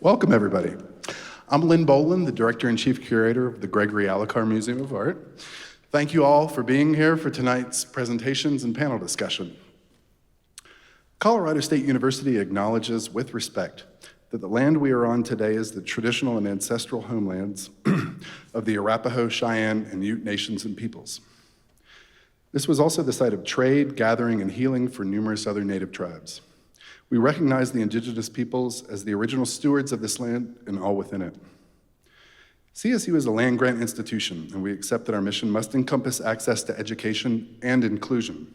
Welcome, everybody. I'm Lynn Boland, the Director and Chief Curator of the Gregory Allicar Museum of Art. Thank you all for being here for tonight's presentations and panel discussion. Colorado State University acknowledges with respect that the land we are on today is the traditional and ancestral homelands of the Arapaho, Cheyenne, and Ute nations and peoples. This was also the site of trade, gathering, and healing for numerous other native tribes. We recognize the indigenous peoples as the original stewards of this land and all within it. CSU is a land-grant institution, and we accept that our mission must encompass access to education and inclusion,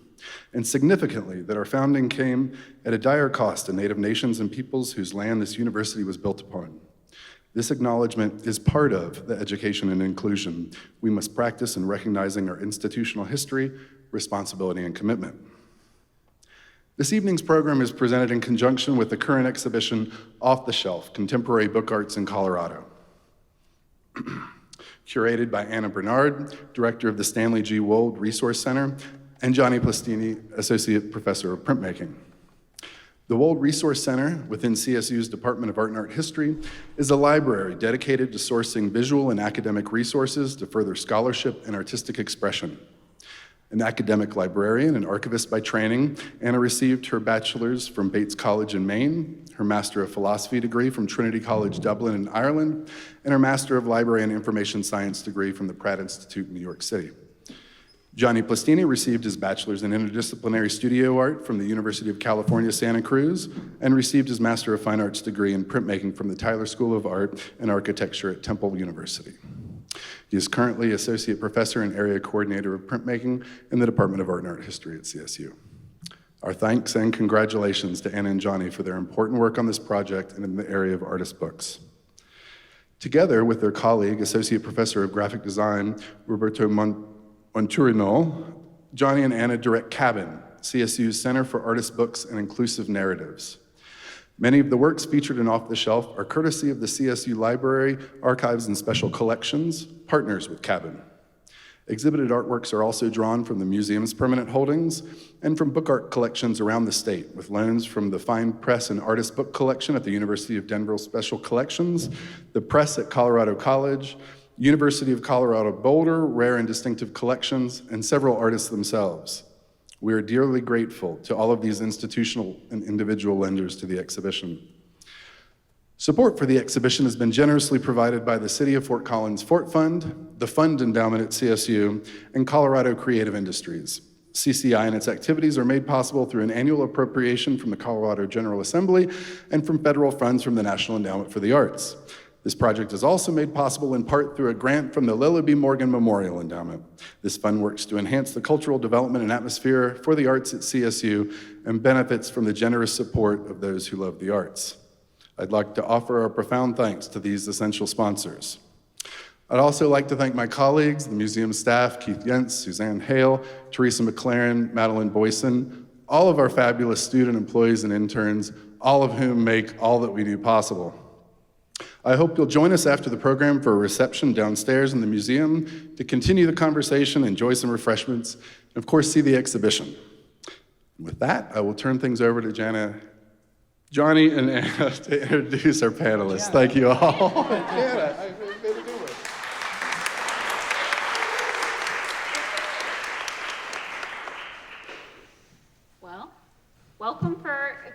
and significantly that our founding came at a dire cost to Native nations and peoples whose land this university was built upon. This acknowledgement is part of the education and inclusion we must practice in recognizing our institutional history, responsibility, and commitment. This evening's program is presented in conjunction with the current exhibition, Off the Shelf, Contemporary Book Arts in Colorado. Curated by Anna Bernhard, Director of the Stanley G. Wold Resource Center, and Johnny Plastini, Associate Professor of Printmaking. The Wold Resource Center, within CSU's Department of Art and Art History, is a library dedicated to sourcing visual and academic resources to further scholarship and artistic expression. An academic librarian and archivist by training, Anna received her bachelor's from Bates College in Maine, her Master of Philosophy degree from Trinity College Dublin in Ireland, and her Master of Library and Information Science degree from the Pratt Institute in New York City. Johnny Plastini received his bachelor's in interdisciplinary studio art from the University of California, Santa Cruz, and received his Master of Fine Arts degree in printmaking from the Tyler School of Art and Architecture at Temple University. He is currently Associate Professor and Area Coordinator of Printmaking in the Department of Art and Art History at CSU. Our thanks and congratulations to Anna and Johnny for their important work on this project and in the area of artist books. Together with their colleague, Associate Professor of Graphic Design, Roberto Monturino, Johnny and Anna direct Cabin, CSU's Center for Artist Books and Inclusive Narratives. Many of the works featured in Off the Shelf are courtesy of the CSU Library, Archives, and Special Collections, partners with Cabin. Exhibited artworks are also drawn from the museum's permanent holdings and from book art collections around the state, with loans from the Fine Press and Artist Book Collection at the University of Denver Special Collections, the Press at Colorado College, University of Colorado Boulder, Rare and Distinctive Collections, and several artists themselves. We are dearly grateful to all of these institutional and individual lenders to the exhibition. Support for the exhibition has been generously provided by the City of Fort Collins Fort Fund, the Fund Endowment at CSU, and Colorado Creative Industries. CCI and its activities are made possible through an annual appropriation from the Colorado General Assembly and from federal funds from the National Endowment for the Arts. This project is also made possible in part through a grant from the Lilla B. Morgan Memorial Endowment. This fund works to enhance the cultural development and atmosphere for the arts at CSU and benefits from the generous support of those who love the arts. I'd like to offer our profound thanks to these essential sponsors. I'd also like to thank my colleagues, the museum staff, Keith Yentz, Suzanne Hale, Teresa McLaren, Madeline Boyson, all of our fabulous student employees and interns, all of whom make all that we do possible. I hope you'll join us after the program for a reception downstairs in the museum to continue the conversation, enjoy some refreshments, and of course, see the exhibition. With that, I will turn things over to Johnny and Anna to introduce our panelists. Thank you all. Jana, I made a good one. Well,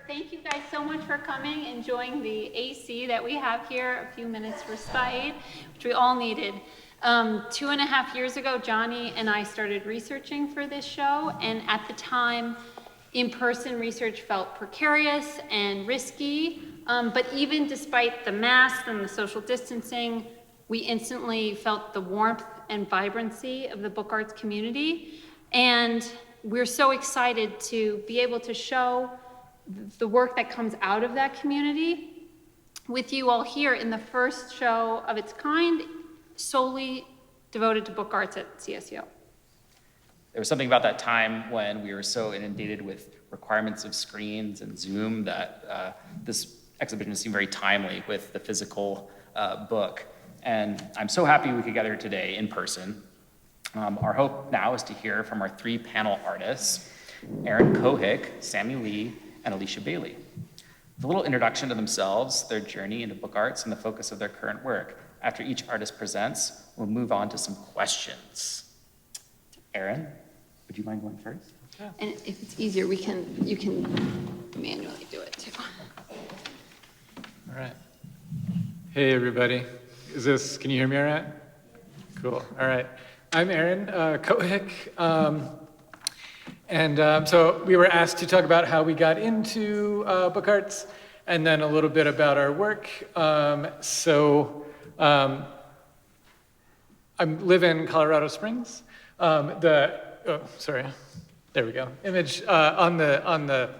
thank you guys so much for coming, enjoying the AC that we have here, a few minutes respite, which we all needed. 2.5 years ago, Johnny and I started researching for this show, and at the time, in-person research felt precarious and risky, but even despite the masks and the social distancing, we instantly felt the warmth and vibrancy of the book arts community, and we're so excited to be able to show the work that comes out of that community with you all here in the first show of its kind, solely devoted to book arts at CSU. There was something about that time when we were so inundated with requirements of screens and Zoom that this exhibition seemed very timely with the physical book. And I'm so happy we could gather today in person. Our hope now is to hear from our 3 panel artists, Aaron Cohick, Sammy Lee, and Alicia Bailey. With a little introduction to themselves, their journey into book arts, and the focus of their current work. After each artist presents, we'll move on to some questions. Aaron, would you mind going first? And if it's easier, you can manually do it too. All right. Hey, everybody. Can you hear me all right? Cool. All right. I'm Aaron Cohick. So we were asked to talk about how we got into book arts and then a little bit about our work. I live in Colorado Springs. There we go. Image on the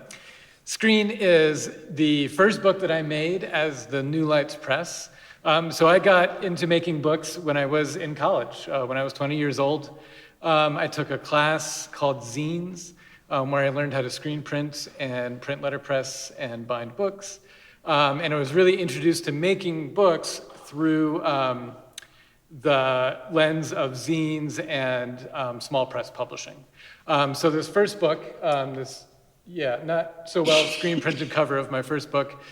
screen is the first book that I made as the New Lights Press. So I got into making books when I was in college. When I was 20 years old, I took a class called Zines, where I learned how to screen print and print letterpress and bind books. And I was really introduced to making books through the lens of zines and small press publishing. So this first book, not so well screen printed cover of my first book,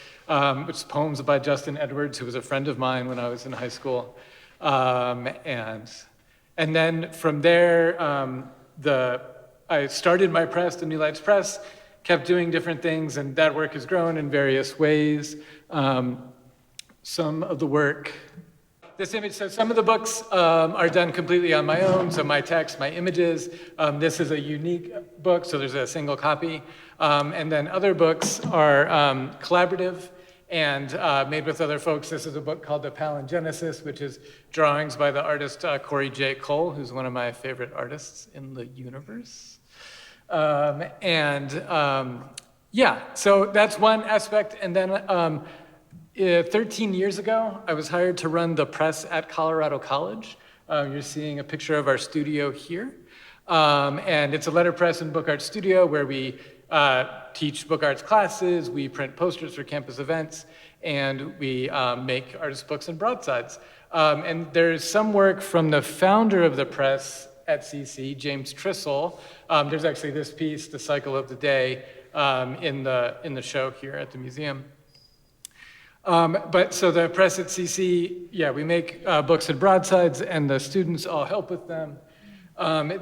which is poems by Justin Edwards, who was a friend of mine when I was in high school. And then from there, I started my press, the New Lights Press, kept doing different things, and that work has grown in various ways. Some of the work, so some of the books are done completely on my own, so my text, my images. This is a unique book, so there's a single copy. And then other books are collaborative and made with other folks. This is a book called The Palingenesis, which is drawings by the artist Corey J. Cole, who's one of my favorite artists in the universe. So that's one aspect. And then 13 years ago, I was hired to run the press at Colorado College. You're seeing a picture of our studio here. And it's a letterpress and book art studio where we teach book arts classes, we print posters for campus events, and we make artist books and broadsides. And there's some work from the founder of the press at CC, James Trissel. There's actually this piece, The Cycle of the Day, in the show here at the museum. So the press at CC, we make books and broadsides, and the students all help with them.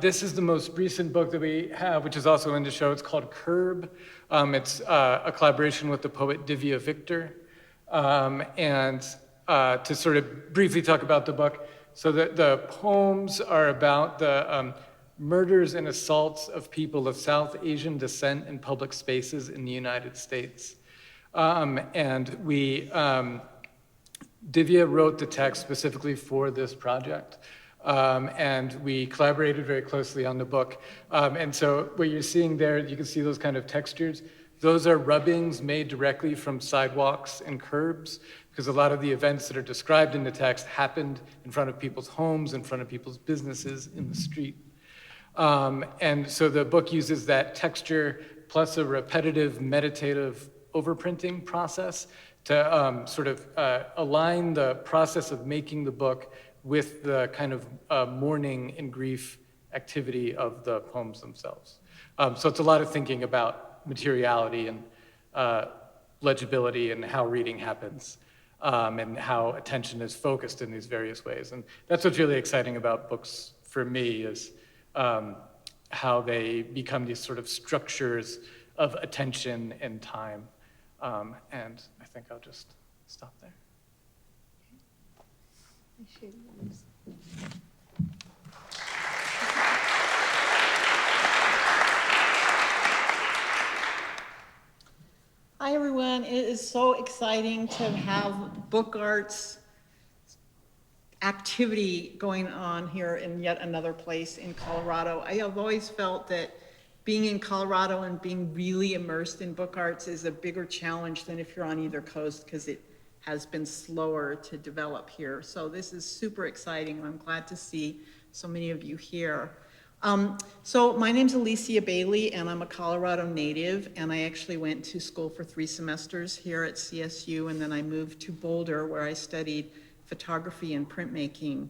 This is the most recent book that we have, which is also in the show. It's called Curb. It's a collaboration with the poet Divya Victor. To sort of briefly talk about the book, so the poems are about the murders and assaults of people of South Asian descent in public spaces in the United States. Divya wrote the text specifically for this project. And we collaborated very closely on the book. And so what you're seeing there, you can see those kind of textures. Those are rubbings made directly from sidewalks and curbs, because a lot of the events that are described in the text happened in front of people's homes, in front of people's businesses, in the street. And so the book uses that texture plus a repetitive, meditative overprinting process to sort of align the process of making the book with the kind of mourning and grief activity of the poems themselves. So it's a lot of thinking about materiality and legibility and how reading happens, and how attention is focused in these various ways. And that's what's really exciting about books for me, is how they become these sort of structures of attention and time. And I think I'll just stop there. Hi, everyone. It is so exciting to have book arts activity going on here in yet another place in Colorado. I have always felt that being in Colorado and being really immersed in book arts is a bigger challenge than if you're on either coast, because it has been slower to develop here. So this is super exciting, and I'm glad to see so many of you here. So my name's Alicia Bailey, and I'm a Colorado native, and I actually went to school for 3 semesters here at CSU, and then I moved to Boulder, where I studied photography and printmaking,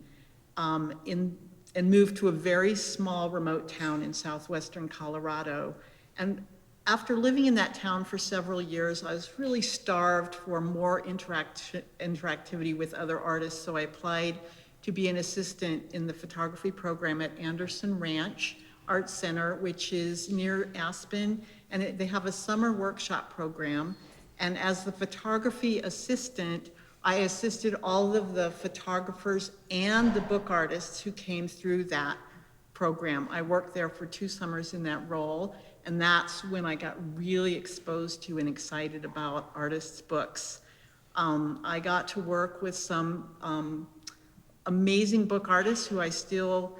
and moved to a very small remote town in southwestern Colorado. And after living in that town for several years, I was really starved for more interactivity with other artists, so I applied to be an assistant in the photography program at Anderson Ranch Art Center, which is near Aspen, and they have a summer workshop program. And as the photography assistant, I assisted all of the photographers and the book artists who came through that program. I worked there for 2 summers in that role, and that's when I got really exposed to and excited about artists' books. I got to work with some amazing book artists who I still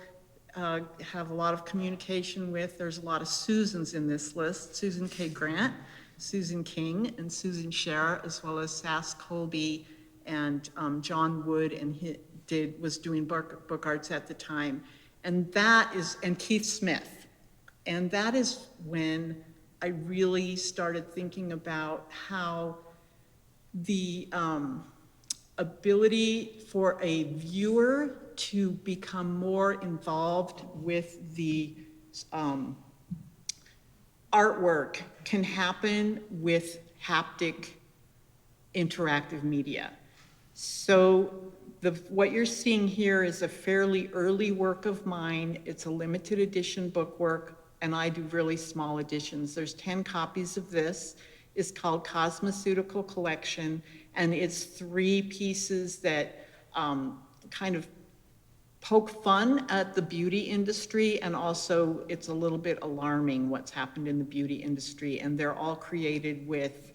have a lot of communication with. There's a lot of Susans in this list: Susan K. Grant, Susan King, and Susan Scher, as well as Sass Colby and John Wood, and he was doing book arts at the time. And Keith Smith. And that is when I really started thinking about how the ability for a viewer to become more involved with the artwork can happen with haptic interactive media. So what you're seeing here is a fairly early work of mine. It's a limited edition book work, and I do really small editions. There's 10 copies of this. It's called Cosmeceutical Collection, and it's 3 pieces that kind of poke fun at the beauty industry, and also it's a little bit alarming what's happened in the beauty industry, and they're all created with,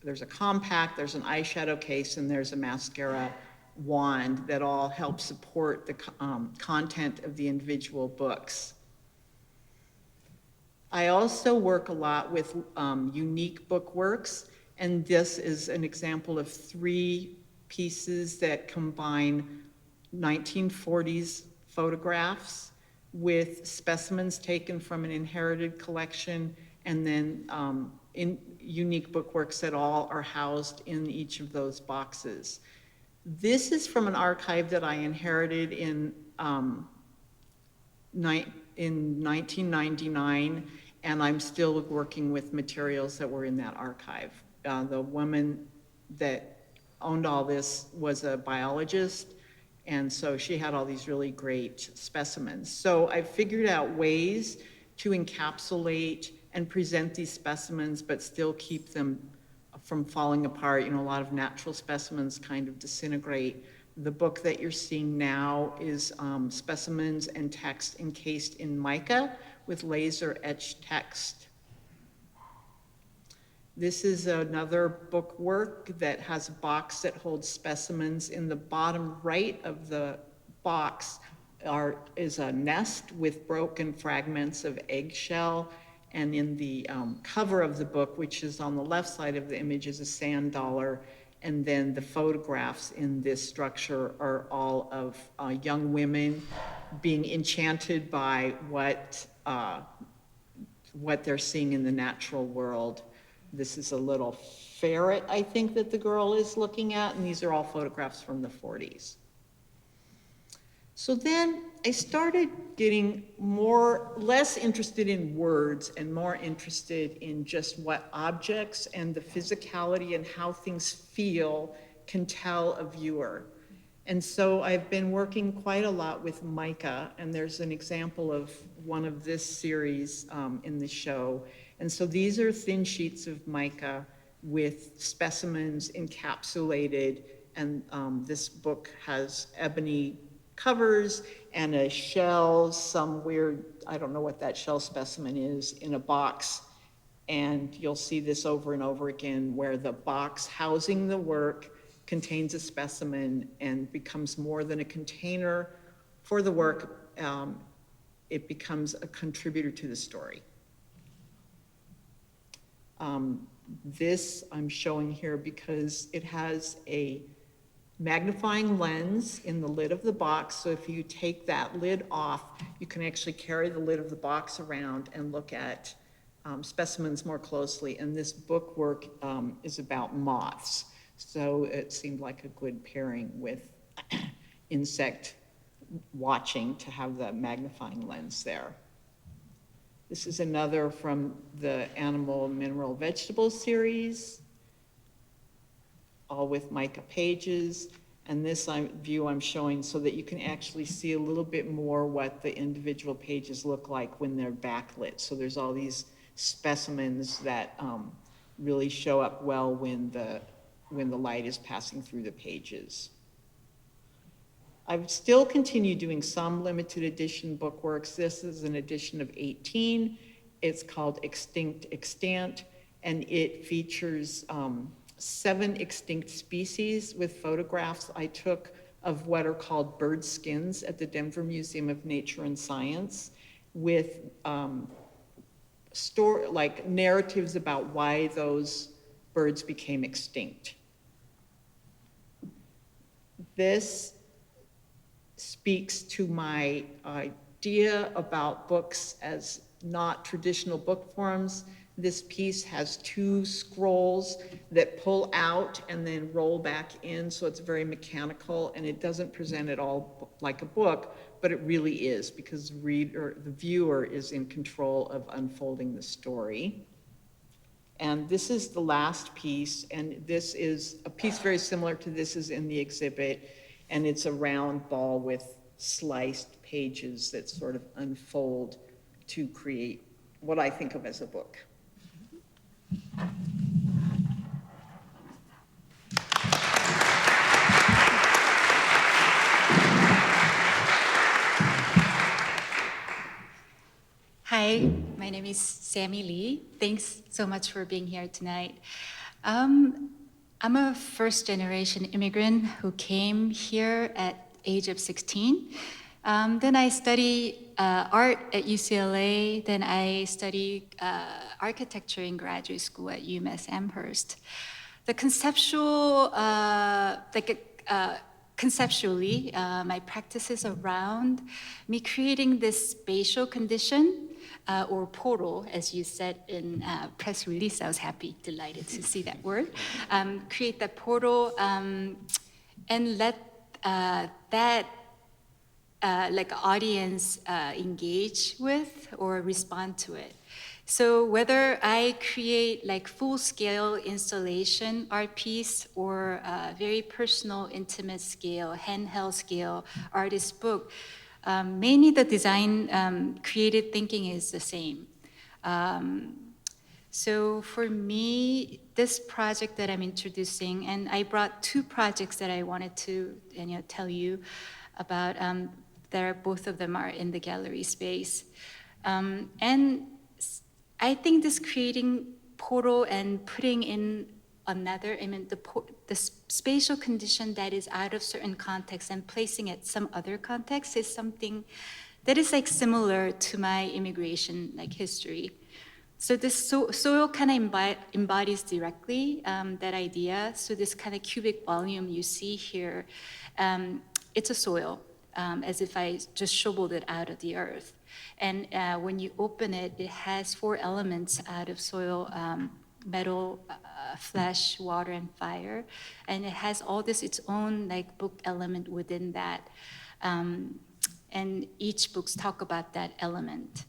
there's a compact, there's an eyeshadow case, and there's a mascara wand that all help support the content of the individual books. I also work a lot with unique bookworks, and this is an example of 3 pieces that combine 1940s photographs with specimens taken from an inherited collection, and then in unique bookworks that all are housed in each of those boxes. This is from an archive that I inherited in 1999, and I'm still working with materials that were in that archive. The woman that owned all this was a biologist, and so she had all these really great specimens. So I figured out ways to encapsulate and present these specimens, but still keep them from falling apart. You know, a lot of natural specimens kind of disintegrate. The book that you're seeing now is specimens and text encased in mica with laser etched text. This is another book work that has a box that holds specimens. In the bottom right of the box is a nest with broken fragments of eggshell, and in the cover of the book, which is on the left side of the image, is a sand dollar, and then the photographs in this structure are all of young women being enchanted by what they're seeing in the natural world. This is a little ferret, I think, that the girl is looking at, and these are all photographs from the 40s. So then I started getting less interested in words and more interested in just what objects and the physicality and how things feel can tell a viewer. And so I've been working quite a lot with mica, and there's an example of one of this series in the show. And so these are thin sheets of mica with specimens encapsulated, and this book has ebony covers and a shell, some weird, I don't know what that shell specimen is, in a box. And you'll see this over and over again, where the box housing the work contains a specimen and becomes more than a container for the work. It becomes a contributor to the story. This I'm showing here because it has a magnifying lens in the lid of the box. So if you take that lid off, you can actually carry the lid of the box around and look at specimens more closely. And this book work is about moths. So it seemed like a good pairing with insect watching to have the magnifying lens there. This is another from the Animal, Mineral, Vegetable series, all with mica pages. And this view I'm showing so that you can actually see a little bit more what the individual pages look like when they're backlit. So there's all these specimens that really show up well when the light is passing through the pages. I've still continued doing some limited edition bookworks. This is an edition of 18. It's called Extinct Extant, and it features 7 extinct species with photographs I took of what are called bird skins at the Denver Museum of Nature and Science, with narratives about why those birds became extinct. This speaks to my idea about books as not traditional book forms. This piece has 2 scrolls that pull out and then roll back in, so it's very mechanical, and it doesn't present at all like a book, but it really is, because the viewer is in control of unfolding the story. And this is the last piece, and this is a piece very similar to this is in the exhibit, and it's a round ball with sliced pages that sort of unfold to create what I think of as a book. Hi, my name is Sammy Lee. Thanks so much for being here tonight. I'm a first-generation immigrant who came here at age of 16. Then I studied art at UCLA. Then I studied architecture in graduate school at UMass Amherst. The conceptually, my practice is around me creating this spatial condition or portal, as you said in press release. I was delighted to see that word. Create that portal and let that audience engage with or respond to it. So whether I create full-scale installation art piece or very personal, intimate scale, handheld scale artist book, mainly the design creative thinking is the same. So for me, this project that I'm introducing, and I brought 2 projects that I wanted to tell you about. Both of them are in the gallery space. And I think this creating portal and putting in another, the spatial condition that is out of certain context and placing it some other context is something that is similar to my immigration history. So this soil kind of embodies directly that idea. So this kind of cubic volume you see here, it's a soil, as if I just shoveled it out of the earth. And when you open it, it has 4 elements out of soil, metal, flesh, water, and fire. And it has all this its own book element within that. And each books talk about that element.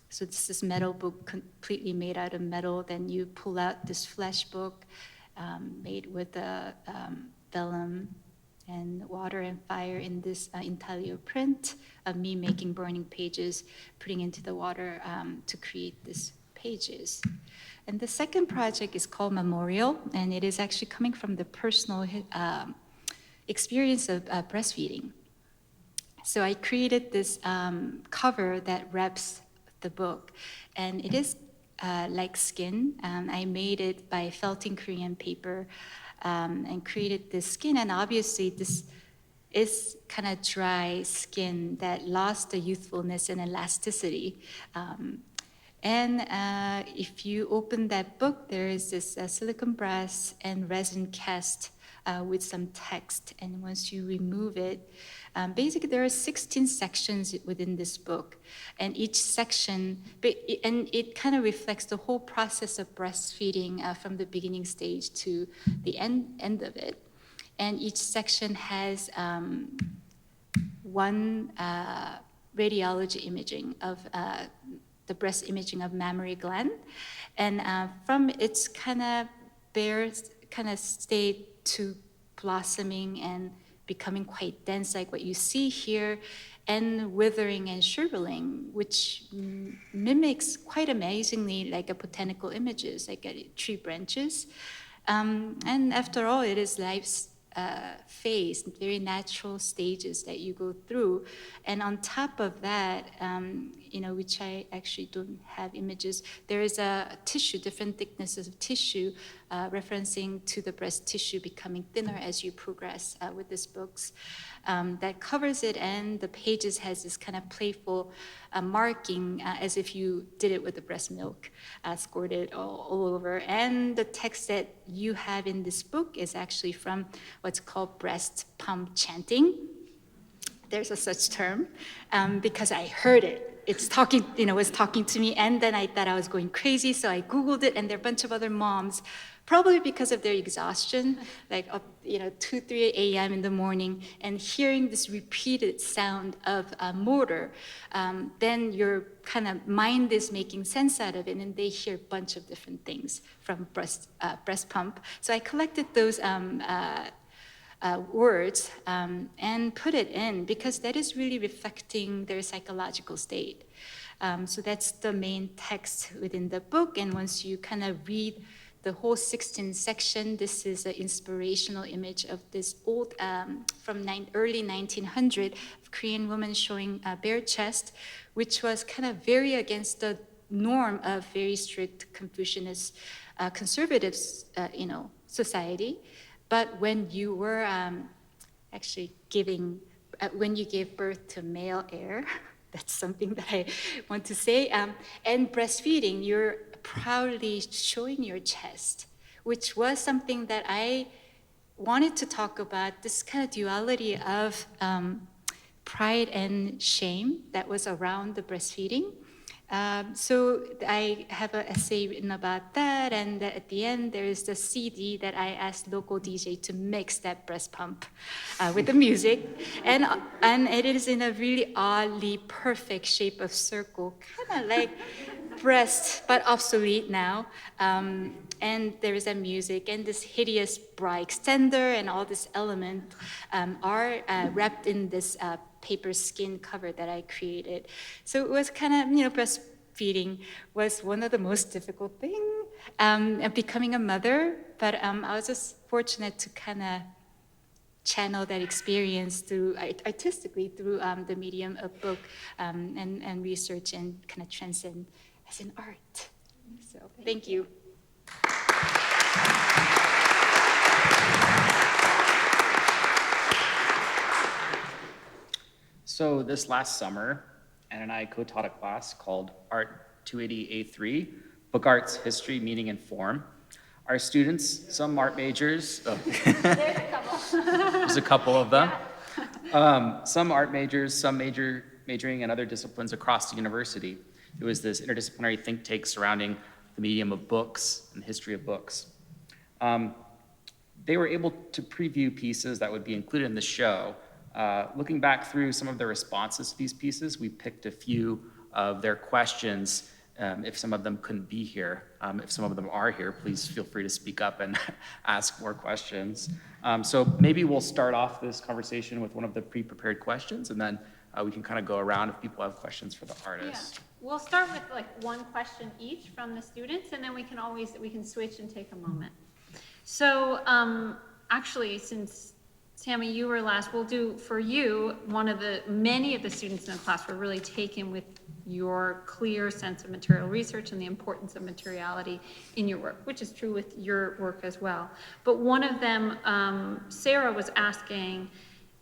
So this is metal book completely made out of metal. Then you pull out this flesh book made with vellum and water and fire in this intaglio print of me making burning pages, putting into the water to create these pages. And the second project is called Memorial, and it is actually coming from the personal experience of breastfeeding. So I created this cover that wraps the book, and it is like skin. I made it by felting Korean paper and created this skin, and obviously this is kind of dry skin that lost the youthfulness and elasticity. And if you open that book, there is this silicone brass and resin cast with some text. And once you remove it, basically there are 16 sections within this book. And each section, and it kind of reflects the whole process of breastfeeding from the beginning stage to the end of it. And each section has one radiology imaging of the breast imaging of mammary gland. And from its kind of bare kind of state to blossoming and becoming quite dense, like what you see here, and withering and shriveling, which mimics quite amazingly like a botanical images, like tree branches. And after all, it is life's phase, very natural stages that you go through. And on top of that, which I actually don't have images, there is a tissue, different thicknesses of tissue, referencing to the breast tissue becoming thinner as you progress with these books. That covers it, and the pages has this kind of playful marking as if you did it with the breast milk, squirted all over. And the text that you have in this book is actually from what's called breast pump chanting. There's a such term because I heard it. It's talking, was talking to me, and then I thought I was going crazy, so I Googled it, and there are a bunch of other moms, probably because of their exhaustion, like up, 2, 3 a.m. in the morning, and hearing this repeated sound of a motor, then your kind of mind is making sense out of it, and they hear a bunch of different things from breast pump. So I collected those words and put it in because that is really reflecting their psychological state. So that's the main text within the book, and once you kind of read the whole 16th section, this is an inspirational image of this old, from early 1900, of Korean woman showing a bare chest, which was kind of very against the norm of very strict Confucianist conservative, society. But when you were actually when you gave birth to male heir, that's something that I want to say, and breastfeeding, you're proudly showing your chest, which was something that I wanted to talk about, this kind of duality of pride and shame that was around the breastfeeding. So I have an essay written about that, and at the end there is the CD that I asked local DJ to mix that breast pump with the music, and it is in a really oddly perfect shape of circle, kind of like breast, but obsolete now. And there is a music, and this hideous bra extender and all this element are wrapped in this paper skin cover that I created. So it was kind of, breastfeeding was one of the most difficult things, becoming a mother, but I was just fortunate to kind of channel that experience through artistically through the medium of book and research, and kind of transcend as an art. So thank you. So this last summer, Anne and I co-taught a class called Art 280A3, Book Arts, History, Meaning, and Form. Our students, some art majors, there's a couple of them, some art majors, some majoring in other disciplines across the university. It was this interdisciplinary think tank surrounding the medium of books and the history of books. They were able to preview pieces that would be included in the show. Looking back through some of their responses to these pieces, we picked a few of their questions. If some of them couldn't be here, if some of them are here, please feel free to speak up and ask more questions. So maybe we'll start off this conversation with one of the pre-prepared questions, and then we can kind of go around if people have questions for the artists. Yeah. We'll start with like one question each from the students, and then we can switch and take a moment. So actually, since Sammy, you were last, we'll do for you, many of the students in the class were really taken with your clear sense of material research and the importance of materiality in your work, which is true with your work as well. But one of them, Sarah, was asking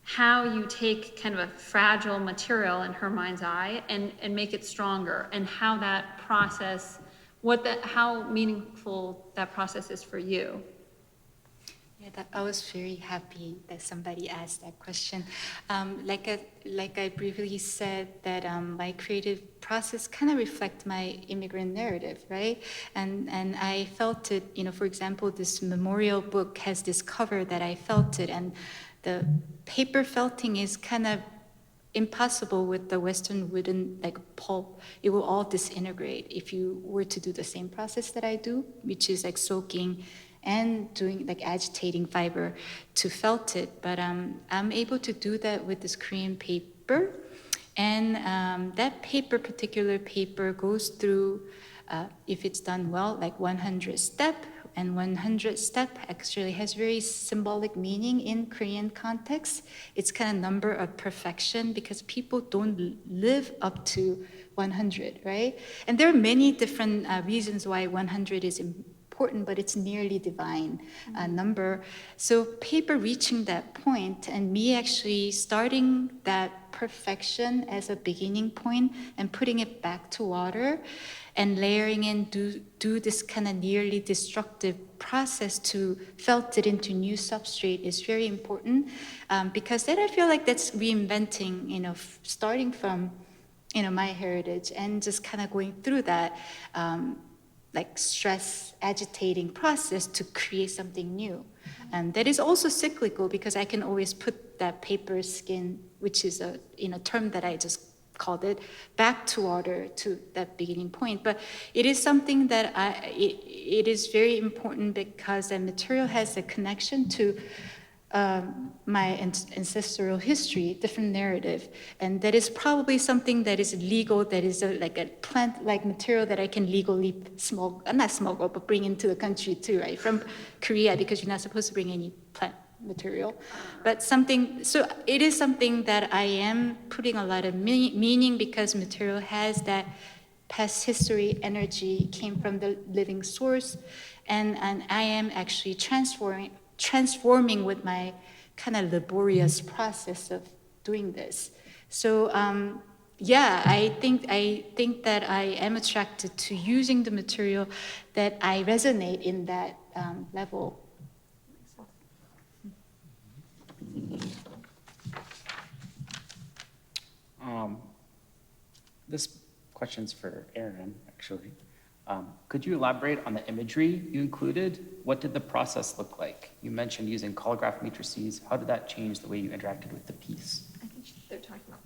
how you take kind of a fragile material in her mind's eye and make it stronger, and how that process, how meaningful that process is for you. Yeah, I was very happy that somebody asked that question. Like I briefly said, that my creative process kind of reflects my immigrant narrative, right? And I felt it, for example, this memorial book has this cover that I felt it, and the paper felting is kind of impossible with the Western wooden like pulp. It will all disintegrate if you were to do the same process that I do, which is like soaking and doing like agitating fiber to felt it. But I'm able to do that with this Korean paper. And that particular paper goes through, if it's done well, like 100 step. And 100 step actually has very symbolic meaning in Korean context. It's kind of number of perfection because people don't live up to 100, right? And there are many different reasons why 100 is important, but it's nearly divine number. So paper reaching that point and me actually starting that perfection as a beginning point and putting it back to water and layering in, do this kind of nearly destructive process to felt it into new substrate is very important because then I feel like that's reinventing, starting from, my heritage and just kind of going through that like stress agitating process to create something new. And that is also cyclical because I can always put that paper skin, which is a term that I just called it, back to water to that beginning point. But it is something that it is very important because that material has a connection to my ancestral history, different narrative. And that is probably something that is legal, that is like a plant-like material that I can legally not smuggle, but bring into the country too, right? From Korea, because you're not supposed to bring any plant material. But so it is something that I am putting a lot of meaning because material has that past history, energy, came from the living source. And I am actually transforming with my kind of laborious process of doing this. So I think that I am attracted to using the material that I resonate in that level. This question's for Aaron, actually. Could you elaborate on the imagery you included? What did the process look like? You mentioned using colograph matrices. How did that change the way you interacted with the piece? I think they're talking about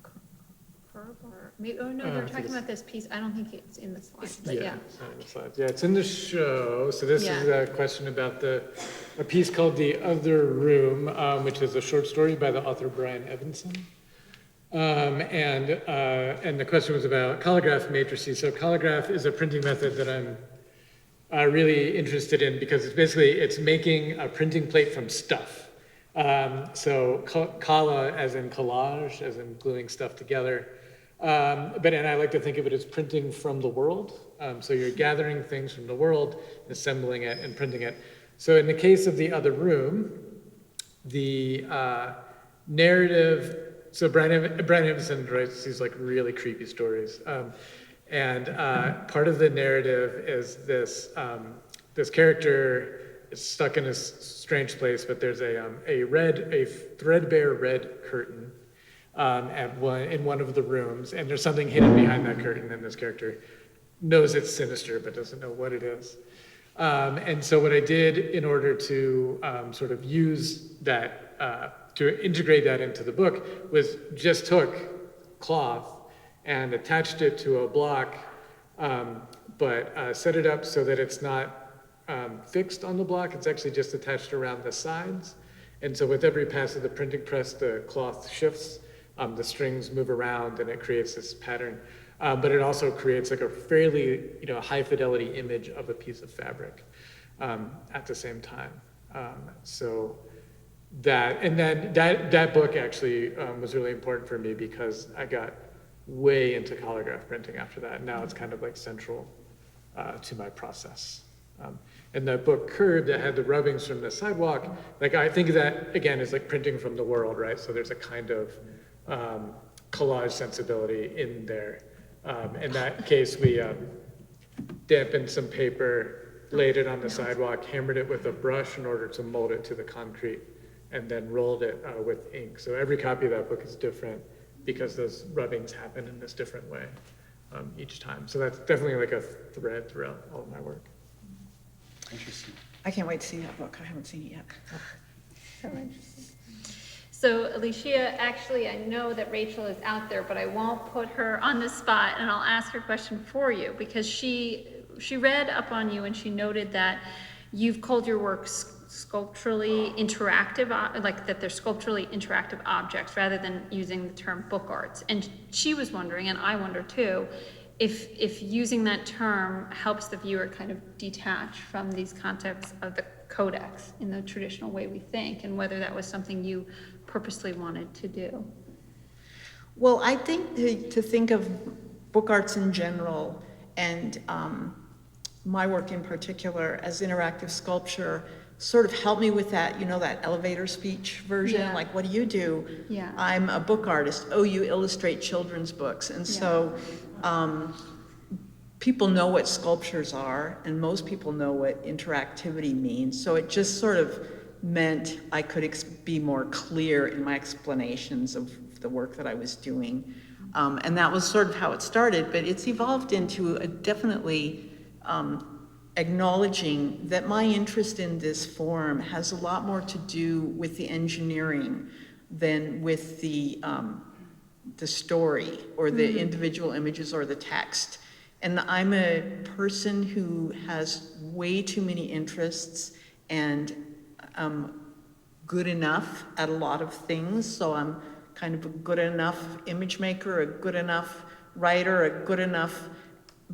curve or maybe, they're talking about this piece. I don't think it's in the slides, but yeah. It's not in the slides. Yeah, it's in the show. So this is a question about a piece called The Other Room, which is a short story by the author Brian Evanson. And the question was about colograph matrices. So colograph is a printing method that I'm really interested in because it's making a printing plate from stuff. So kala as in collage, as in gluing stuff together. And I like to think of it as printing from the world. So you're gathering things from the world, assembling it and printing it. So in the case of The Other Room, the narrative. So Brian Evanson writes these like really creepy stories, and part of the narrative is this character is stuck in a strange place, but there's a threadbare red curtain in one of the rooms, and there's something hidden behind that curtain, and this character knows it's sinister but doesn't know what it is. And so what I did in order to sort of use that. To integrate that into the book was just took cloth and attached it to a block, but set it up so that it's not fixed on the block. It's actually just attached around the sides. And so with every pass of the printing press, the cloth shifts, the strings move around, and it creates this pattern. But it also creates like a fairly high fidelity image of a piece of fabric at the same time. That book actually was really important for me because I got way into colograph printing after that. And now it's kind of like central to my process. And the book Curve that had the rubbings from the sidewalk, like I think of that again as like printing from the world, right? So there's a kind of collage sensibility in there. In that case, we dampened some paper, laid it on the sidewalk, hammered it with a brush in order to mold it to the concrete, and then rolled it with ink. So every copy of that book is different because those rubbings happen in this different way each time. So that's definitely like a thread throughout all of my work. Interesting. I can't wait to see that book. I haven't seen it yet. So interesting. So Alicia, actually, I know that Rachel is out there, but I won't put her on the spot, and I'll ask her question for you, because she read up on you and she noted that you've called your work sculpturally interactive, like that they're sculpturally interactive objects rather than using the term book arts. And she was wondering, and I wonder too, if using that term helps the viewer kind of detach from these concepts of the codex in the traditional way we think, and whether that was something you purposely wanted to do. Well, I think to think of book arts in general and my work in particular as interactive sculpture sort of helped me with that, you know, that elevator speech version, Yeah. like, what do you do? Yeah. I'm a book artist. Oh, you illustrate children's books. And so people know what sculptures are, and most people know what interactivity means. So it just sort of meant I could be more clear in my explanations of the work that I was doing. And that was sort of how it started, but it's evolved into a definitely acknowledging that my interest in this form has a lot more to do with the engineering than with the story or the individual images or the text. And I'm a person who has way too many interests and good enough at a lot of things. So I'm kind of a good enough image maker, a good enough writer, a good enough,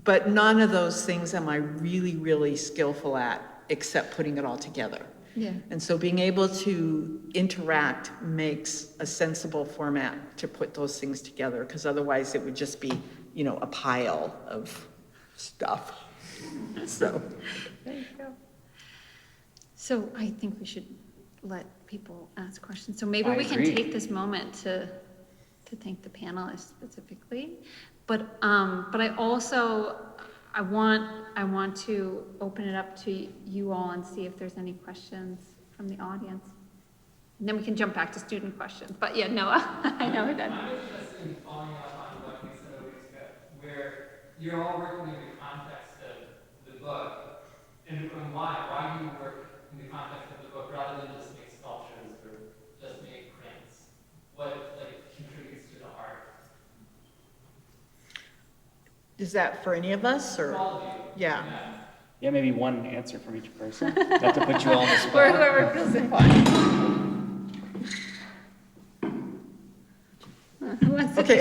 but none of those things am I really, really skillful at except putting it all together. Yeah. And so being able to interact makes a sensible format to put those things together, because otherwise it would just be, you know, a pile of stuff. So. There you go. So I think we should let people ask questions. So maybe I we can agree. take this moment to thank the panelists specifically. But I also, I want to open it up to you all and see if there's any questions from the audience. And then we can jump back to student questions. But yeah, Noah, I know we're done. I'm interested in following up on what you said a week ago, where you're all working in the context of the book, and why? Why do you work in the context of the book rather than just make sculptures or just make prints? What contributes to the art? Is that for any of us, or? For all of you. Yeah. Yeah, maybe one answer from each person, not to put you all on the Or spot. whoever feels inclined. Who wants to Okay.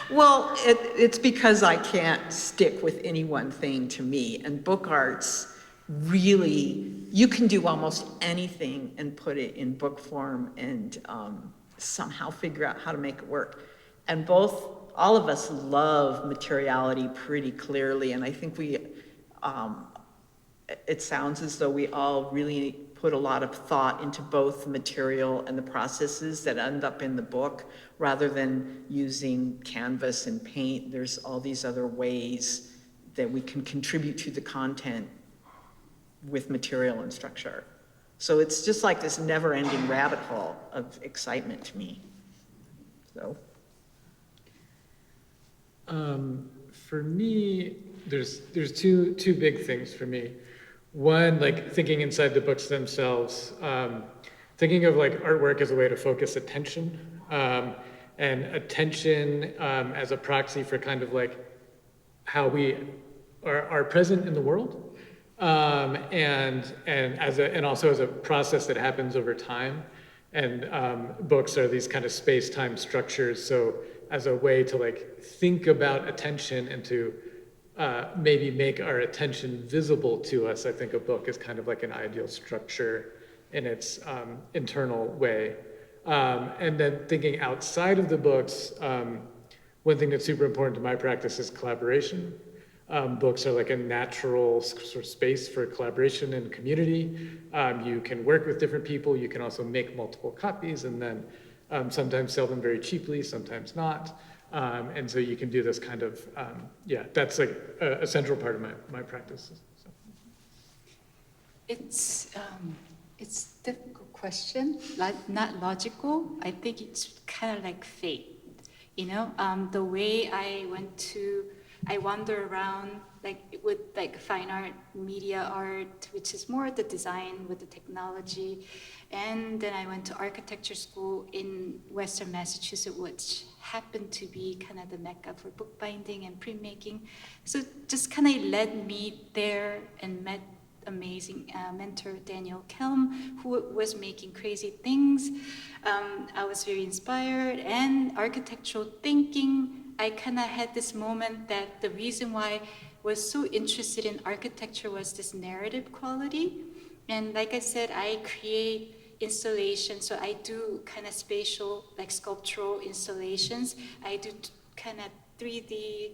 Well, it's because I can't stick with any one thing to me. And book arts, really, you can do almost anything and put it in book form and somehow figure out how to make it work. And all of us love materiality pretty clearly. And I think it sounds as though we all really put a lot of thought into both the material and the processes that end up in the book, rather than using canvas and paint. There's all these other ways that we can contribute to the content with material and structure. So it's just like this never-ending rabbit hole of excitement to me. So. For me, there's two big things for me. One, like thinking inside the books themselves, thinking of like artwork as a way to focus attention, and attention as a proxy for kind of like how we are present in the world, and also as a process that happens over time. And books are these kind of space-time structures, so as a way to like think about attention and to maybe make our attention visible to us. I think a book is kind of like an ideal structure in its internal way. And then thinking outside of the books, one thing that's super important to my practice is collaboration. Books are like a natural sort of space for collaboration and community. You can work with different people. You can also make multiple copies and then sometimes sell them very cheaply, sometimes not. And so you can do this kind of, that's like a central part of my practice. So. It's a difficult question, not logical. I think it's kind of like fate, you know? The way I wander around like with like fine art, media art, which is more the design with the technology. And then I went to architecture school in Western Massachusetts, which happened to be kind of the mecca for bookbinding and printmaking. So just kind of led me there and met amazing mentor Daniel Kelm, who was making crazy things. I was very inspired, and architectural thinking, I kind of had this moment that the reason why I was so interested in architecture was this narrative quality. And like I said, I create installations, so I do kind of spatial, like sculptural installations. I do kind of 3D,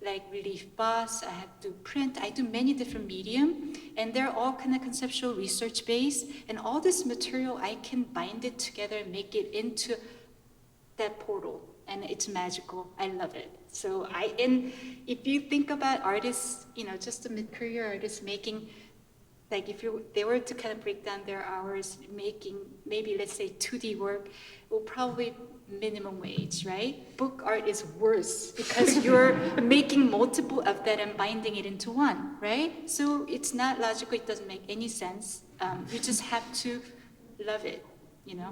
like relief busts, I have to print, I do many different medium, and they're all kind of conceptual research based, and all this material, I can bind it together and make it into that portal, and it's magical. I love it. So and if you think about artists, just a mid-career artist making, like if they were to kind of break down their hours making maybe let's say 2D work, will probably minimum wage, right? Book art is worse because you're making multiple of that and binding it into one, right? So it's not logical, it doesn't make any sense. You just have to love it, Yeah.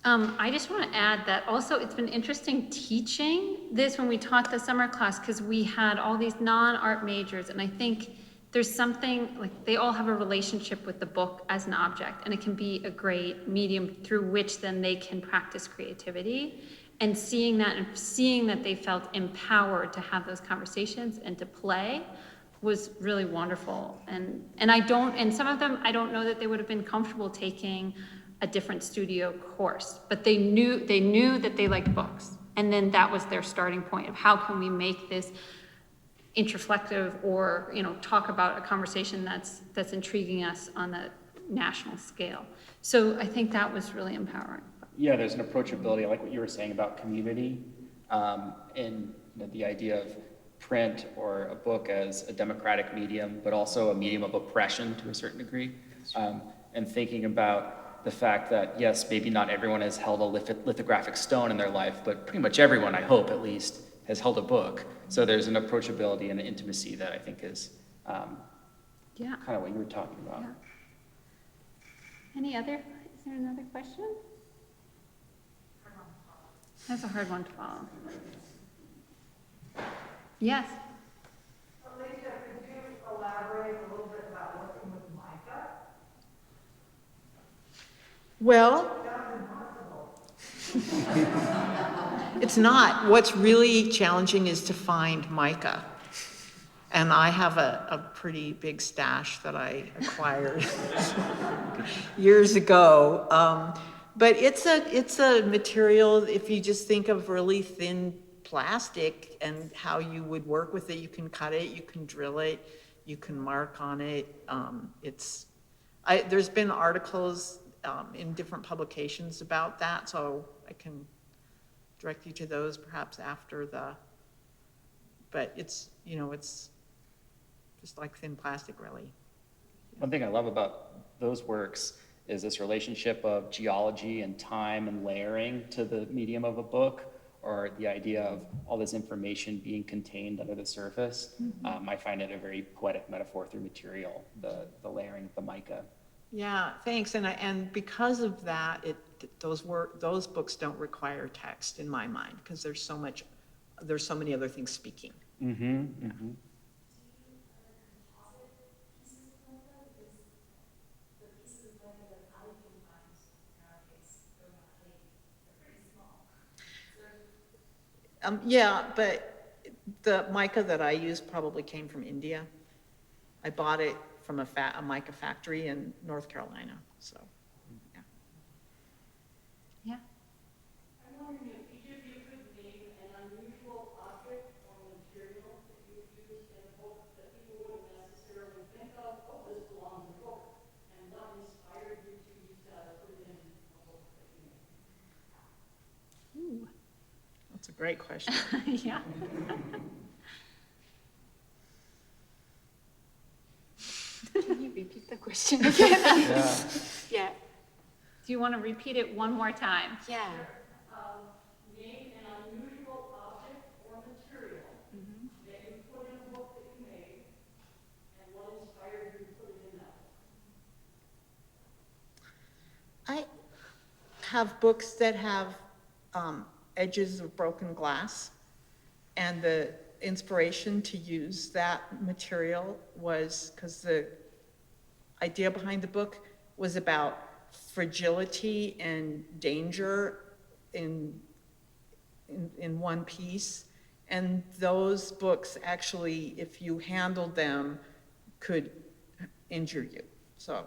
I just want to add that also it's been interesting teaching this when we taught the summer class, because we had all these non-art majors, and I think there's something, like they all have a relationship with the book as an object, and it can be a great medium through which then they can practice creativity. And seeing that they felt empowered to have those conversations and to play was really wonderful. And some of them, I don't know that they would have been comfortable taking a different studio course, but they knew that they liked books. And then that was their starting point of how can we make this introspective or talk about a conversation that's intriguing us on a national scale. So I think that was really empowering. Yeah, there's an approachability. I like what you were saying about community, and the idea of print or a book as a democratic medium, but also a medium of oppression to a certain degree, and thinking about the fact that yes, maybe not everyone has held a lithographic stone in their life, but pretty much everyone, I hope at least, has held a book. So there's an approachability and an intimacy that I think is kind of what you were talking about. Yeah. Is there another question? That's a hard one to follow. Yes. Alicia, could you elaborate a little bit about working with mica? Well, it's not. What's really challenging is to find mica. And I have a pretty big stash that I acquired years ago. But it's a material, if you just think of really thin plastic and how you would work with it, you can cut it, you can drill it, you can mark on it. There's been articles in different publications about that, so I can direct you to those perhaps after but it's just like thin plastic, really. One thing I love about those works is this relationship of geology and time and layering to the medium of a book, or the idea of all this information being contained under the surface. I find it a very poetic metaphor through material, the layering of the mica. Yeah, thanks. And because of that, those books don't require text in my mind, because there's so many other things speaking. Mm-hmm. Mm-hmm. Yeah, but the mica that I use probably came from India. I bought it from a mica factory in North Carolina, so, yeah. Yeah. I'm wondering if each of you could name an unusual object or material that you used in a book that people wouldn't necessarily think of, oh, this belongs in a book, and what inspired you to use that or put it in a book that you made. Ooh, that's a great question. Yeah. Can you repeat the question again? Yeah. Do you want to repeat it one more time? Yeah. Name an unusual object or material that you put have books that have edges of broken glass. And the inspiration to use that material was because the idea behind the book was about fragility and danger in one piece. And those books actually, if you handled them, could injure you. So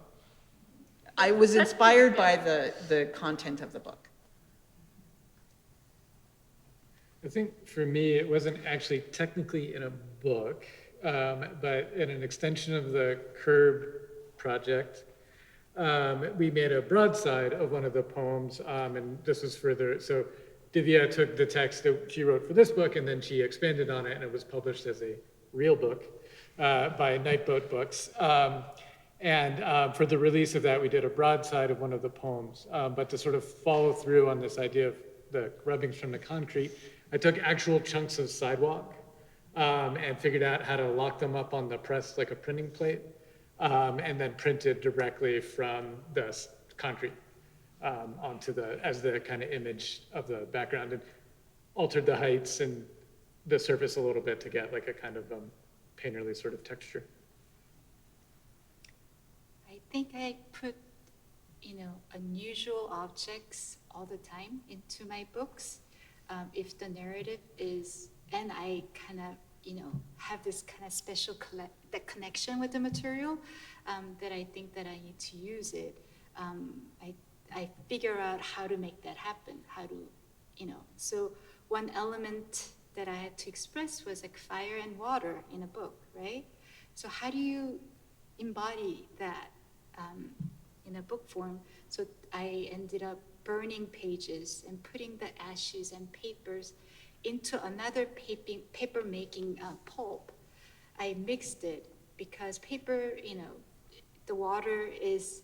I was inspired by the content of the book. I think for me, it wasn't actually technically in a book, but in an extension of the Curb project, we made a broadside of one of the poems, and this was further, so Divya took the text that she wrote for this book, and then she expanded on it, and it was published as a real book by Nightboat Books. For the release of that, we did a broadside of one of the poems, but to sort of follow through on this idea of the rubbings from the concrete, I took actual chunks of sidewalk and figured out how to lock them up on the press like a printing plate, and then printed directly from the concrete onto as the kind of image of the background, and altered the heights and the surface a little bit to get like a kind of painterly sort of texture. I think I put, unusual objects all the time into my books. If the narrative is, and I kind of, have this kind of special the connection with the material, that I think that I need to use it. I figure out how to make that happen, how to, so one element that I had to express was like fire and water in a book, right? So how do you embody that in a book form? So I ended up burning pages and putting the ashes and papers into another paper making pulp. I mixed it because paper, the water is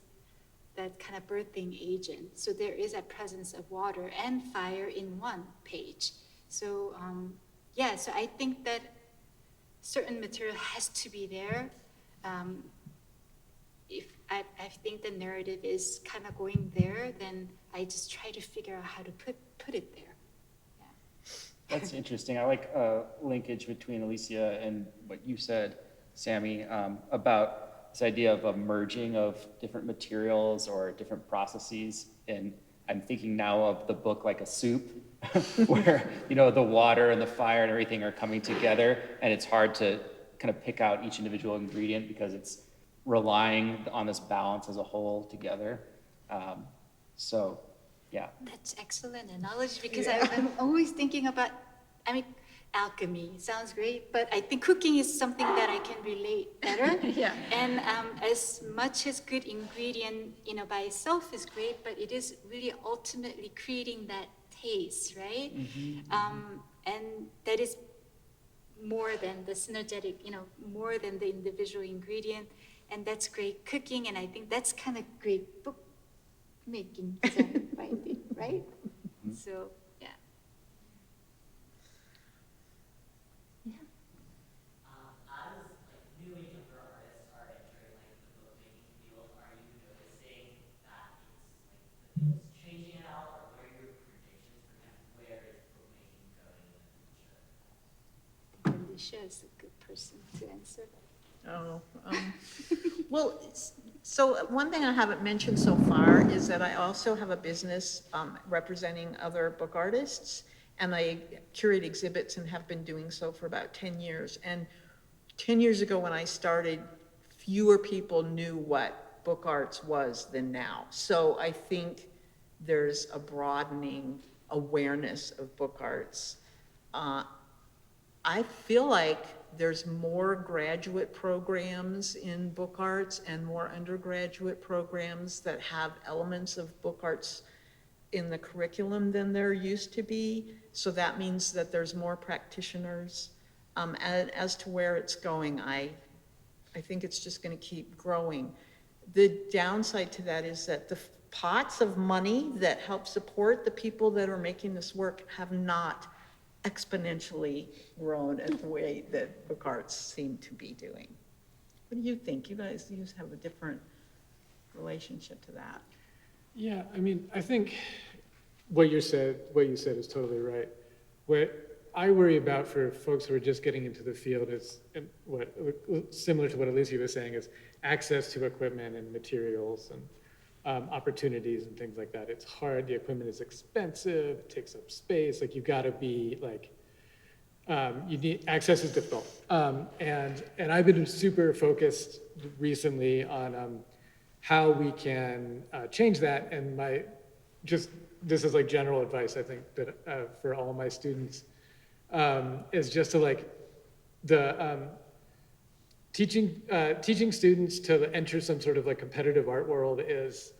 that kind of birthing agent. So there is a presence of water and fire in one page. So so I think that certain material has to be there. If I think the narrative is kind of going there, then I just try to figure out how to put it there. Yeah. That's interesting. I like linkage between Alicia and what you said, Sammy, about this idea of a merging of different materials or different processes. And I'm thinking now of the book like a soup, where the water and the fire and everything are coming together, and it's hard to kind of pick out each individual ingredient because it's relying on this balance as a whole together. So, yeah. That's excellent analogy because I'm always thinking about, alchemy sounds great, but I think cooking is something that I can relate better. Yeah. And as much as good ingredient, by itself is great, but it is really ultimately creating that taste, right? Mm-hmm. And that is more than the synergetic, more than the individual ingredient. And that's great cooking, and I think that's kind of great book making, right? Mm-hmm. So, yeah. As newly younger artists are entering the bookmaking field, are you noticing that it's changing at all, or what are your predictions for kind of where is bookmaking going in the future? Alicia is a good person to answer. Well, so one thing I haven't mentioned so far is that I also have a business representing other book artists, and I curate exhibits and have been doing so for about 10 years. And 10 years ago when I started, fewer people knew what book arts was than now. So I think there's a broadening awareness of book arts. I feel like there's more graduate programs in book arts and more undergraduate programs that have elements of book arts in the curriculum than there used to be. So that means that there's more practitioners. And as to where it's going, I think it's just going to keep growing. The downside to that is that the pots of money that help support the people that are making this work have not exponentially grown at the way that book arts seem to be doing. What do you think? You guys have a different relationship to that. Yeah, I mean, I think what you said is totally right. What I worry about for folks who are just getting into the field is similar to what Alicia was saying, is access to equipment and materials and opportunities and things like that. It's hard. The equipment is expensive. It takes up space. Like, you've got to be like, you need access is difficult. And I've been super focused recently on how we can change that. And this is like general advice, I think, that for all my students, is just to like teaching students to enter some sort of like competitive art world is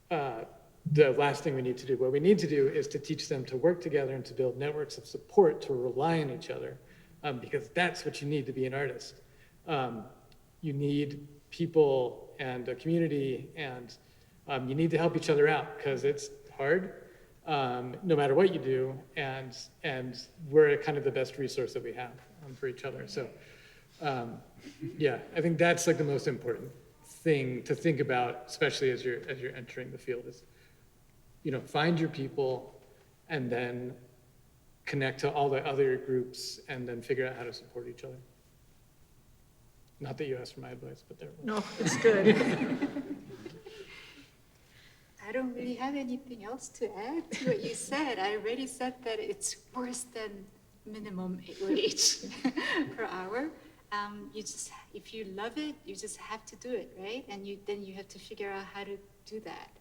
the last thing we need to do. What we need to do is to teach them to work together and to build networks of support, to rely on each other, because that's what you need to be an artist. You need people and a community, and you need to help each other out, because it's hard, no matter what you do, and we're kind of the best resource that we have for each other. So yeah, I think that's like the most important thing to think about, especially as you're entering the field, is, you know, find your people and then connect to all the other groups and then figure out how to support each other. Not that you asked for my advice, but there it was. No, it's good. I don't really have anything else to add to what you said. I already said that it's worse than minimum wage per hour. If you love it, you just have to do it, right? And then you have to figure out how to do that.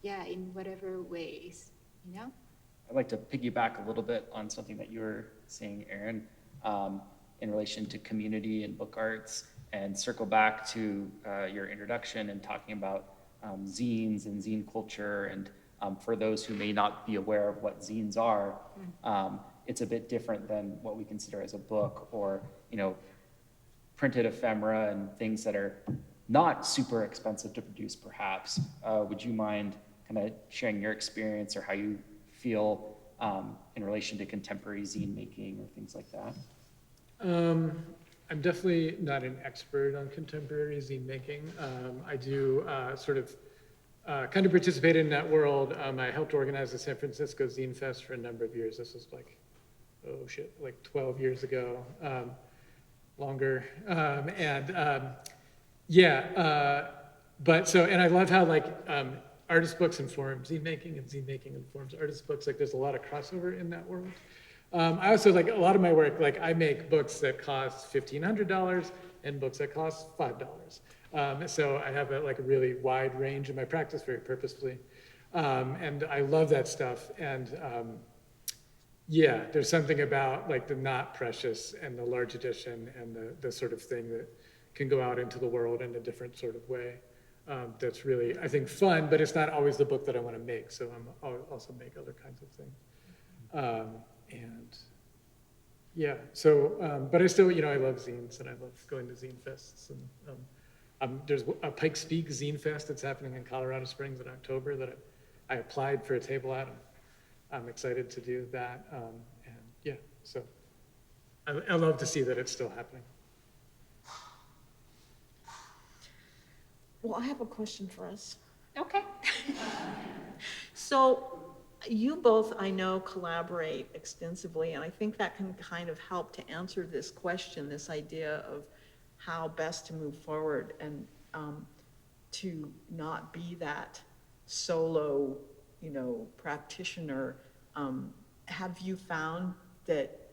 Yeah, in whatever ways, you know? I'd like to piggyback a little bit on something that you were saying, Aaron, in relation to community and book arts, and circle back to your introduction and talking about zines and zine culture. And for those who may not be aware of what zines are, it's a bit different than what we consider as a book, or, you know, printed ephemera and things that are not super expensive to produce, perhaps. Would you mind kind of sharing your experience or how you feel in relation to contemporary zine making or things like that? I'm definitely not an expert on contemporary zine making. I do kind of participate in that world. I helped organize the San Francisco Zine Fest for a number of years. This was like, like 12 years ago, longer. And I love how like artist books inform zine making, and zine making informs artist books. Like, there's a lot of crossover in that world. I also, like, a lot of my work, like, I make books that cost $1,500 and books that cost $5. So I have a really wide range in my practice, very purposefully. And I love that stuff. And yeah, there's something about like the not precious and the large edition and the sort of thing that can go out into the world in a different sort of way. That's really, I think, fun, but it's not always the book that I want to make. So I'll also make other kinds of things. And yeah, so, but I still, I love zines, and I love going to zine fests. And there's a Pikes Peak Zine Fest that's happening in Colorado Springs in October that I applied for a table at. I'm excited to do that. And yeah, so I love to see that it's still happening. Well, I have a question for us. Okay. So you both, I know, collaborate extensively, and I think that can kind of help to answer this question, this idea of how best to move forward and to not be that solo, practitioner. Have you found that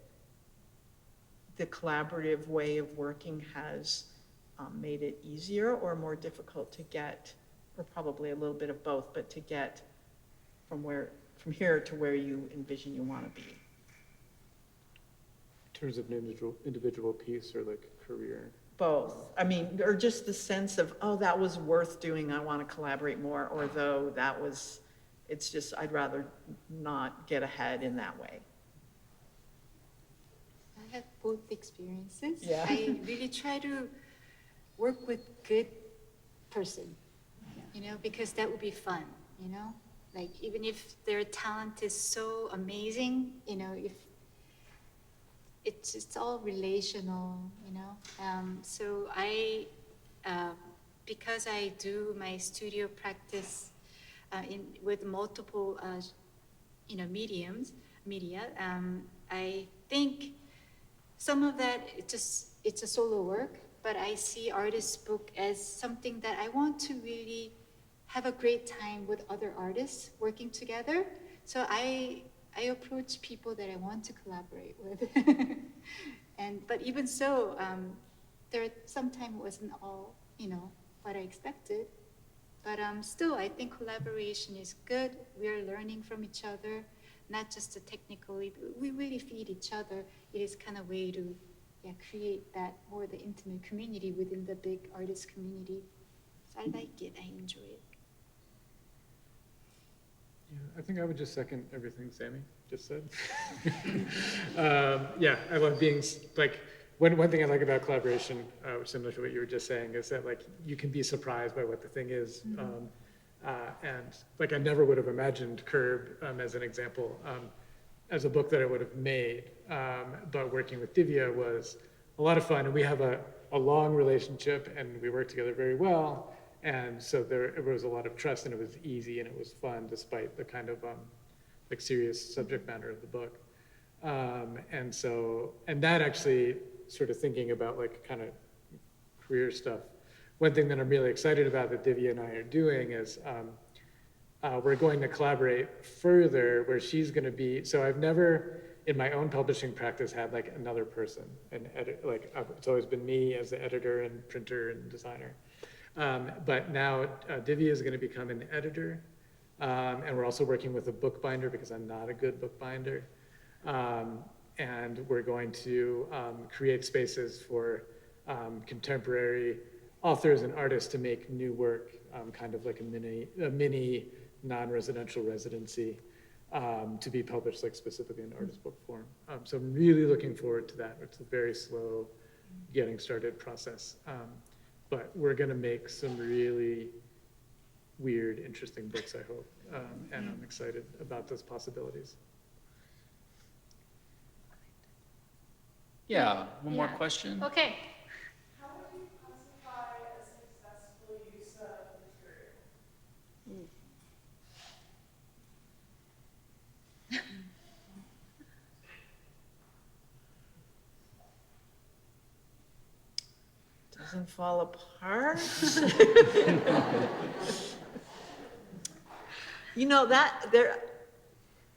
the collaborative way of working has made it easier or more difficult to get, or probably a little bit of both, but to get from here to where you envision you want to be? In terms of an individual piece or like career? Both. I mean, or just the sense of, oh, that was worth doing, I want to collaborate more, or though it's just, I'd rather not get ahead in that way. I have both experiences. Yeah. I really try to work with good person, because that would be fun, like even if their talent is so amazing, if it's all relational, so I because I do my studio practice with multiple, media, I think some of that, it's a solo work, but I see artist's book as something that I want to really have a great time with other artists working together. So I approach people that I want to collaborate with. But even so, there sometimes wasn't all, what I expected. But still, I think collaboration is good. We're learning from each other, not just the technically, but we really feed each other. It is kind of way to create that more the intimate community within the big artist community. So I like it, I enjoy it. Yeah, I think I would just second everything Sammy just said. Yeah, I love being, like, one thing I like about collaboration, which is similar to what you were just saying, is that, like, you can be surprised by what the thing is. And, like, I never would have imagined Curb, as an example, as a book that I would have made. But working with Divya was a lot of fun, and we have a long relationship, and we work together very well. And so it was a lot of trust, and it was easy, and it was fun, despite the kind of like serious subject matter of the book. And that actually, sort of thinking about like kind of career stuff, one thing that I'm really excited about that Divya and I are doing is we're going to collaborate further, where she's going to be, so I've never in my own publishing practice had like another person, it's always been me as the editor and printer and designer. But now Divya is going to become an editor, and we're also working with a bookbinder because I'm not a good bookbinder. And we're going to create spaces for contemporary authors and artists to make new work, kind of like a mini non-residential residency to be published like specifically in artist book form. So I'm really looking forward to that. It's a very slow getting started process. But we're gonna make some really weird, interesting books, I hope. And I'm excited about those possibilities. Yeah, one more Yeah. question. Okay. How would you classify a successful use of material? Doesn't fall apart.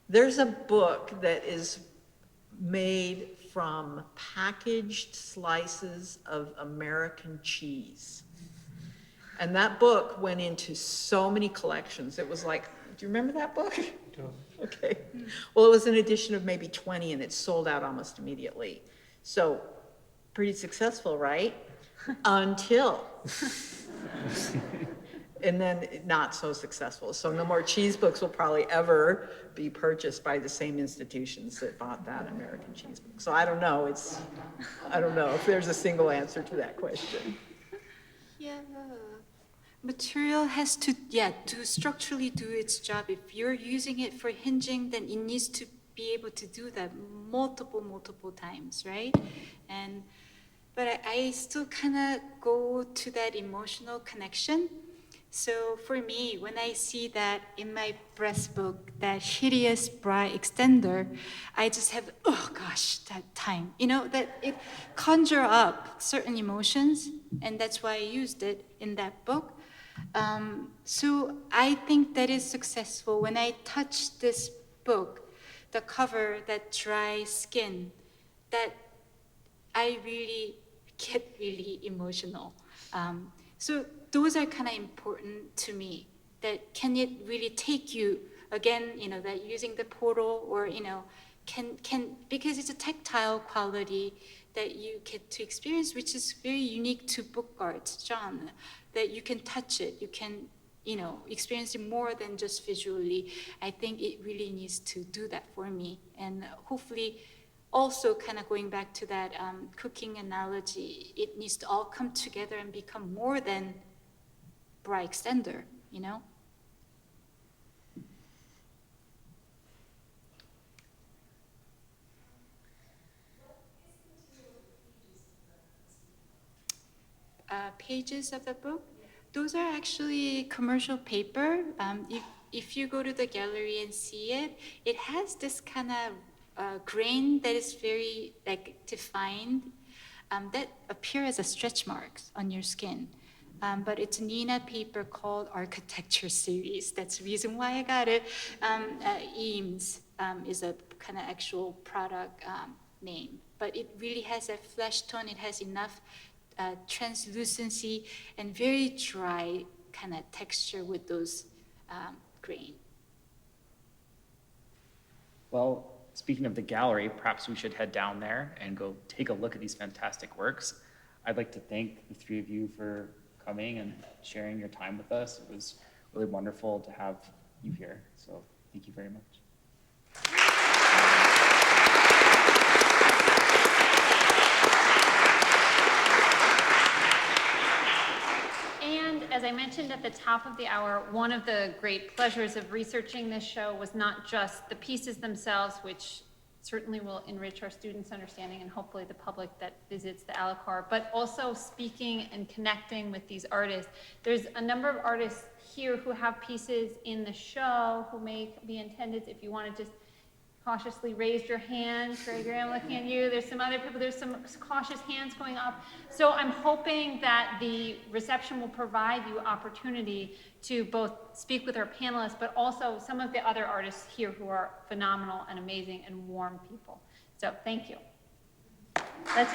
There's a book that is made from packaged slices of American cheese. And that book went into so many collections. It was like, do you remember that book? Okay. Well, it was an edition of maybe 20, and it sold out almost immediately. So pretty successful, right? Until. And then not so successful. So no more cheese books will probably ever be purchased by the same institutions that bought that American cheese book. So I don't know. I don't know if there's a single answer to that question. Yeah, material has to structurally do its job. If you're using it for hinging, then it needs to be able to do that multiple times, right? But I still kind of go to that emotional connection. So for me, when I see that in my breast book, that hideous bra extender, I just have, oh gosh, that time, that it conjure up certain emotions, and that's why I used it in that book. So I think that is successful. When I touch this book, the cover, that dry skin, that I really get really emotional. So those are kind of important to me. That can it really take you again? That using the portal, or can because it's a tactile quality that you get to experience, which is very unique to book art genre. That you can touch it, you can experience it more than just visually. I think it really needs to do that for me, and hopefully. Also, kind of going back to that cooking analogy, it needs to all come together and become more than bra extender, Pages of the book? Those are actually commercial paper. If you go to the gallery and see it, it has this kind of grain that is very like defined, that appear as a stretch marks on your skin. But it's Nina paper called Architecture Series. That's the reason why I got it. Eames is a kind of actual product name. But it really has a flesh tone. It has enough translucency and very dry kind of texture with those grain. Well, speaking of the gallery, perhaps we should head down there and go take a look at these fantastic works. I'd like to thank the three of you for coming and sharing your time with us. It was really wonderful to have you here, so thank you very much. As I mentioned at the top of the hour, one of the great pleasures of researching this show was not just the pieces themselves, which certainly will enrich our students' understanding and hopefully the public that visits the Allicar, but also speaking and connecting with ththese artists. There's a number of artists here who have pieces in the show who may be intended. If you want to just cautiously raise your hand. Gregory, I'm looking at you. There's some other people, there's some cautious hands going up. So I'm hoping that the reception will provide you opportunity to both speak with our panelists, but also some of the other artists here who are phenomenal and amazing and warm people. So thank you. Let's